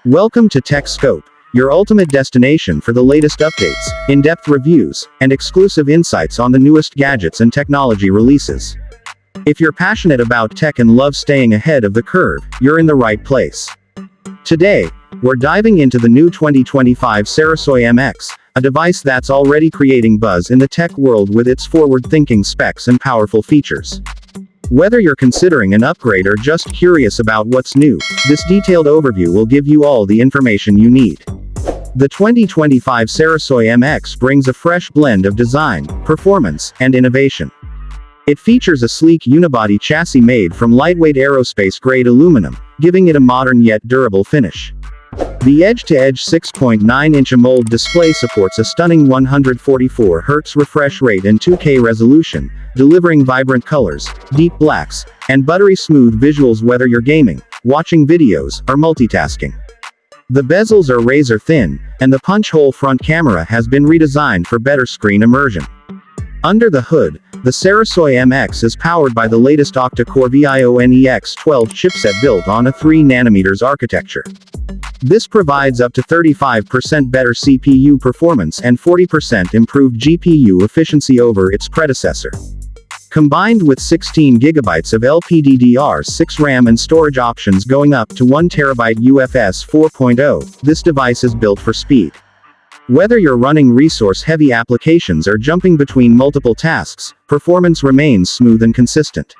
Welcome to Tech Scope, your ultimate destination for the latest updates, in-depth reviews, and exclusive insights on the newest gadgets and technology releases. If you're passionate about tech and love staying ahead of the curve, you're in the right place. Today, we're diving into the new 2025 Serisoi-MX, a device that's already creating buzz in the tech world with its forward-thinking specs and powerful features. Whether you're considering an upgrade or just curious about what's new, this detailed overview will give you all the information you need. The 2025 Serisoi-MX brings a fresh blend of design, performance, and innovation. It features a sleek unibody chassis made from lightweight aerospace-grade aluminum, giving it a modern yet durable finish. The edge-to-edge 6.9-inch AMOLED display supports a stunning 144 Hz refresh rate and 2K resolution, delivering vibrant colors, deep blacks, and buttery-smooth visuals whether you're gaming, watching videos, or multitasking. The bezels are razor-thin, and the punch-hole front camera has been redesigned for better screen immersion. Under the hood, the Serisoi-MX is powered by the latest octa-core Vionex 12 chipset built on a 3nm architecture. This provides up to 35% better CPU performance and 40% improved GPU efficiency over its predecessor. Combined with 16 GB of LPDDR6 RAM and storage options going up to 1TB UFS 4.0, this device is built for speed. Whether you're running resource-heavy applications or jumping between multiple tasks, performance remains smooth and consistent.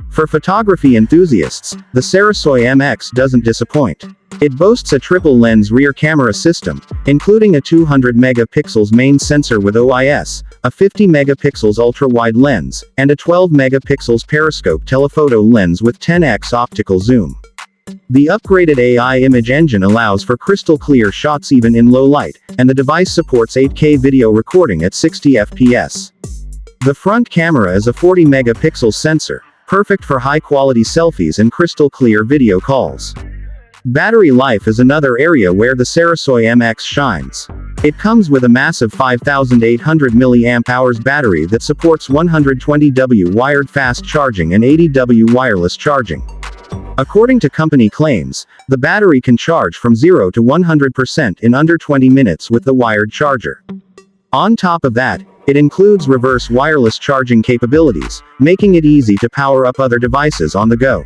For photography enthusiasts, the Serisoi-MX doesn't disappoint. It boasts a triple-lens rear camera system, including a 200-megapixels main sensor with OIS, a 50-megapixels ultra-wide lens, and a 12-megapixels periscope telephoto lens with 10x optical zoom. The upgraded AI image engine allows for crystal-clear shots even in low light, and the device supports 8K video recording at 60 FPS. The front camera is a 40-megapixel sensor, perfect for high-quality selfies and crystal-clear video calls. Battery life is another area where the Serisoi-MX shines. It comes with a massive 5,800 mAh battery that supports 120W wired fast charging and 80W wireless charging. According to company claims, the battery can charge from 0 to 100% in under 20 minutes with the wired charger. On top of that, it includes reverse wireless charging capabilities, making it easy to power up other devices on the go.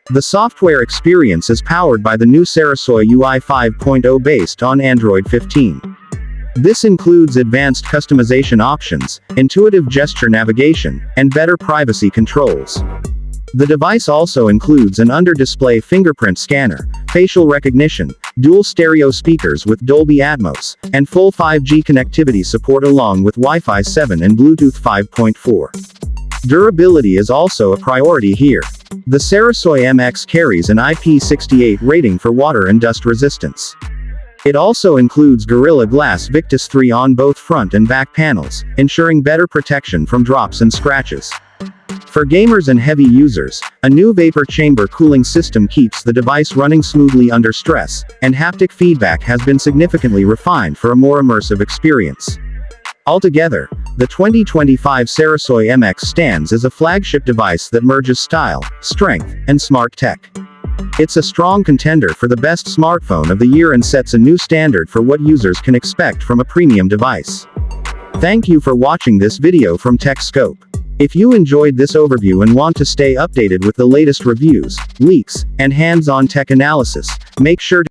The software experience is powered by the new Serisoi UI 5.0 based on Android 15. This includes advanced customization options, intuitive gesture navigation, and better privacy controls. The device also includes an under-display fingerprint scanner, facial recognition, dual stereo speakers with Dolby Atmos, and full 5G connectivity support along with Wi-Fi 7 and Bluetooth 5.4. Durability is also a priority here. The Serisoi-MX carries an IP68 rating for water and dust resistance. It also includes Gorilla Glass Victus 3 on both front and back panels, ensuring better protection from drops and scratches. For gamers and heavy users, a new vapor chamber cooling system keeps the device running smoothly under stress, and haptic feedback has been significantly refined for a more immersive experience. Altogether, the 2025 Serisoi-MX stands as a flagship device that merges style, strength, and smart tech. It's a strong contender for the best smartphone of the year and sets a new standard for what users can expect from a premium device. Thank you for watching this video from Tech Scope. If you enjoyed this overview and want to stay updated with the latest reviews, leaks, and hands-on tech analysis, make sure to